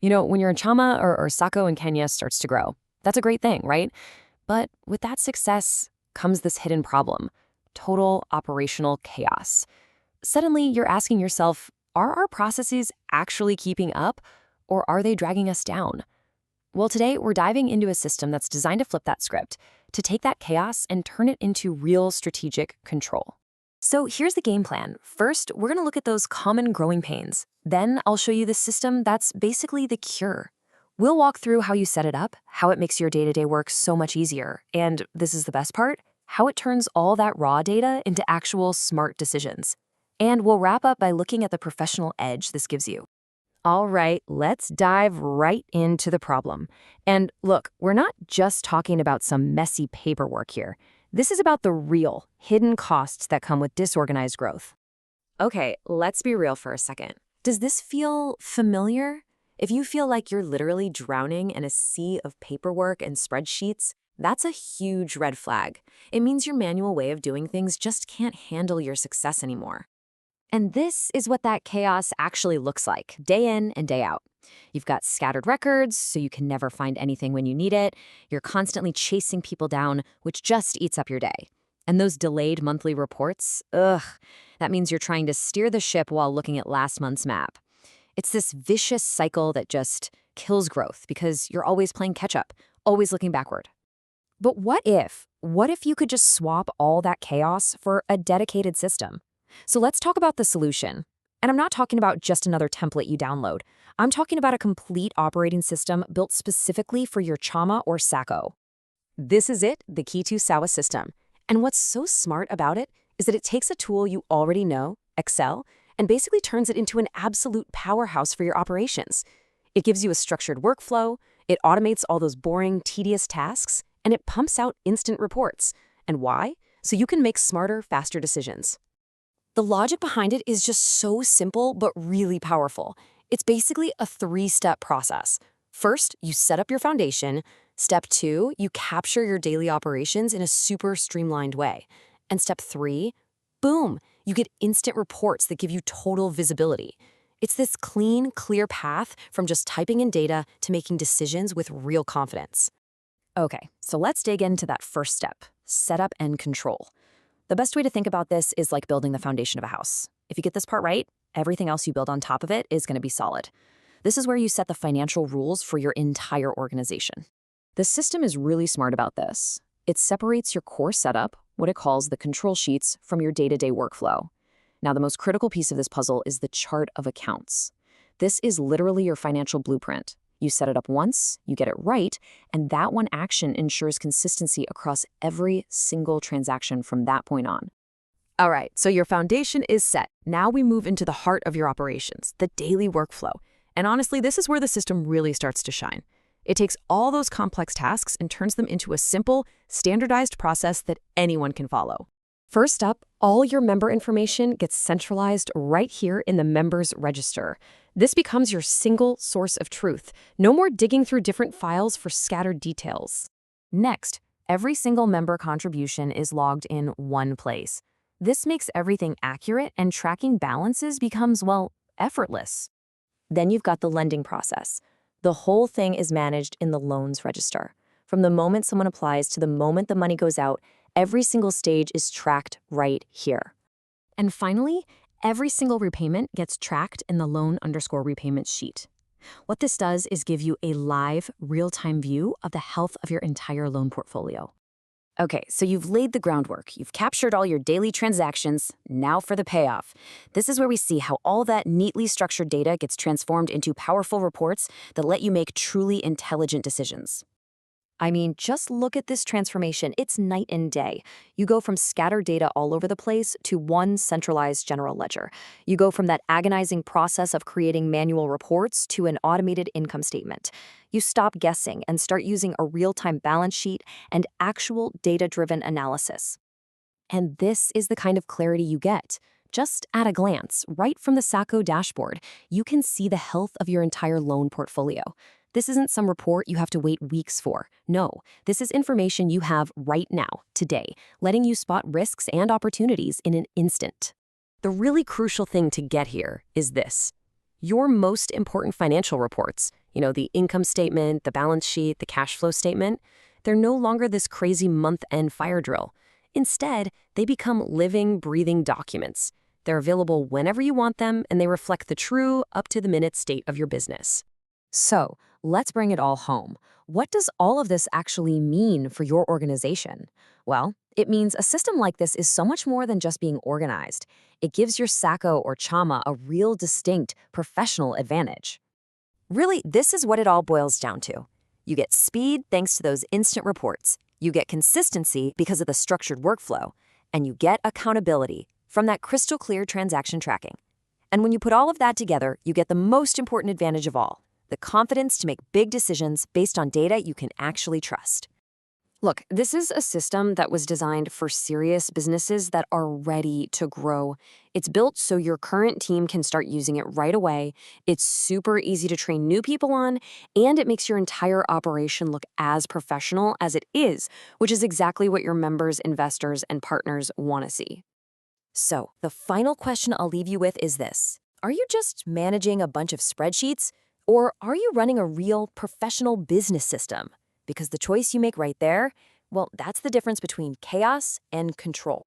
When your Chama or SACCO in Kenya starts to grow, that's a great thing, right? But with that success comes this hidden problem: total operational chaos. Suddenly, you're asking yourself, are our processes actually keeping up, or are they dragging us down? Well, today we're diving into a system that's designed to flip that script, to take that chaos and turn it into real strategic control. So here's the game plan. First, we're going to look at those common growing pains. Then I'll show you the system that's basically the cure. We'll walk through how you set it up, how it makes your day-to-day work so much easier, and this is the best part, how it turns all that raw data into actual smart decisions. And we'll wrap up by looking at the professional edge this gives you. All right, let's dive right into the problem. And look, we're not just talking about some messy paperwork here. This is about the real, hidden costs that come with disorganized growth. Okay, let's be real for a second. Does this feel familiar? If you feel like you're literally drowning in a sea of paperwork and spreadsheets, that's a huge red flag. It means your manual way of doing things just can't handle your success anymore. And this is what that chaos actually looks like, day in and day out. You've got scattered records, so you can never find anything when you need it. You're constantly chasing people down, which just eats up your day. And those delayed monthly reports, that means you're trying to steer the ship while looking at last month's map. It's this vicious cycle that just kills growth because you're always playing catch-up, always looking backward. But what if you could just swap all that chaos for a dedicated system? So let's talk about the solution. And I'm not talking about just another template you download. I'm talking about a complete operating system built specifically for your Chama or SACCO. This is it, the Kitu Sawa System. And what's so smart about it is that it takes a tool you already know, Excel, and basically turns it into an absolute powerhouse for your operations. It gives you a structured workflow, it automates all those boring, tedious tasks, and it pumps out instant reports. And why? So you can make smarter, faster decisions. The logic behind it is just so simple but really powerful. It's basically a 3-step process. First, you set up your foundation. Step 2, you capture your daily operations in a super streamlined way. And step 3, boom, you get instant reports that give you total visibility. It's this clean, clear path from just typing in data to making decisions with real confidence. Okay, so let's dig into that first step, setup and control. The best way to think about this is like building the foundation of a house. If you get this part right, everything else you build on top of it is going to be solid. This is where you set the financial rules for your entire organization. The system is really smart about this. It separates your core setup, what it calls the control sheets, from your day-to-day workflow. Now, the most critical piece of this puzzle is the chart of accounts. This is literally your financial blueprint. You set it up once, you get it right, and that one action ensures consistency across every single transaction from that point on. All right, so your foundation is set. Now we move into the heart of your operations, the daily workflow. And honestly, this is where the system really starts to shine. It takes all those complex tasks and turns them into a simple, standardized process that anyone can follow. First up, all your member information gets centralized right here in the members register. This becomes your single source of truth. No more digging through different files for scattered details. Next, every single member contribution is logged in one place. This makes everything accurate and tracking balances becomes, well, effortless. Then you've got the lending process. The whole thing is managed in the loans register. From the moment someone applies to the moment the money goes out, every single stage is tracked right here. And finally, every single repayment gets tracked in the loan_repayment sheet. What this does is give you a live, real-time view of the health of your entire loan portfolio. Okay, so you've laid the groundwork. You've captured all your daily transactions. Now for the payoff. This is where we see how all that neatly structured data gets transformed into powerful reports that let you make truly intelligent decisions. I mean, just look at this transformation. It's night and day. You go from scattered data all over the place to one centralized general ledger. You go from that agonizing process of creating manual reports to an automated income statement. You stop guessing and start using a real-time balance sheet and actual data-driven analysis. And this is the kind of clarity you get. Just at a glance, right from the SACCO dashboard, you can see the health of your entire loan portfolio. This isn't some report you have to wait weeks for. No, this is information you have right now, today, letting you spot risks and opportunities in an instant. The really crucial thing to get here is this. Your most important financial reports, the income statement, the balance sheet, the cash flow statement, they're no longer this crazy month-end fire drill. Instead, they become living, breathing documents. They're available whenever you want them, and they reflect the true, up-to-the-minute state of your business. So, let's bring it all home. What does all of this actually mean for your organization? Well, it means a system like this is so much more than just being organized. It gives your SACCO or Chama a real distinct professional advantage. Really, this is what it all boils down to. You get speed thanks to those instant reports. You get consistency because of the structured workflow. And you get accountability from that crystal clear transaction tracking. And when you put all of that together, you get the most important advantage of all, the confidence to make big decisions based on data you can actually trust. Look, this is a system that was designed for serious businesses that are ready to grow. It's built so your current team can start using it right away. It's super easy to train new people on, and it makes your entire operation look as professional as it is, which is exactly what your members, investors, and partners want to see. So, the final question I'll leave you with is this. Are you just managing a bunch of spreadsheets, or are you running a real professional business system? Because the choice you make right there, well, that's the difference between chaos and control.